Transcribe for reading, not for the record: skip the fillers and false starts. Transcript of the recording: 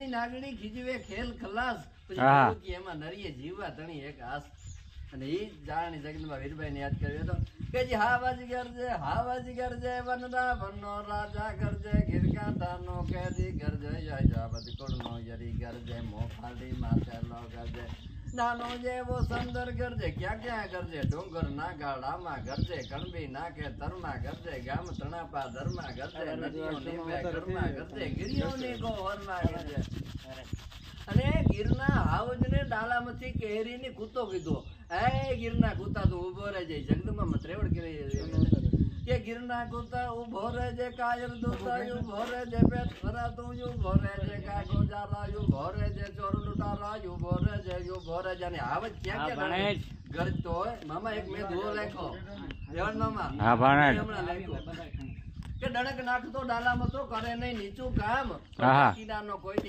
નાગણી ખીજવે ખેલ ખલાસ પછી એમાં નરીએ જીવવા તણી એક આસ અને એ જાણી જગદંબા વીરભાઈ ને યાદ કર્યો હતો કે જી હાવાજી ગરજે વનરા વનનો રાજા ગરજે ગીરકાંઠાનો કેદી ગરજે જાબદ કોડનો યરી ગરજે મોફાલી માથેલો ગરજે નાનો જેવો સંદર ગરજે ક્યાં ગરજે ડુંગર ના ગાડામાં ગરજે કણબી નાકે તરમાં ગરજે ગામ તણાપા ધરમાં ગરજે નદીઓ નીપે ઘરમાં ગરજે ગિરિયોની ગોહરમાં ગરજે અને ગીરના હાવજને ડાલામાંથી કેરીની કૂતો કીધો એ ગીરના કૂતા તો ઉભો રહે છે જગદંબા મત્રેવડ કરી કે ગીરના કૂતા ઉભો રહે છે કાયર દૂતા ઉભો રહે છે પેટ ભરા તું ઉભો રહે છે કાકો જારા ઉભો રહે છે ચોર લૂંટારા ઉભો રહે છે ઉભો રહે છે અને હાવજ ક્યાં ગરજતો હોય મામા એક મેં ધોળો રાખ્યો દેવાન મામા હા ભાણેજ હમણાં રાખ્યો કે ડણક નાખતો ડાલામાં તો કરે નહીં નીચું કામ કિનારનો કોઈ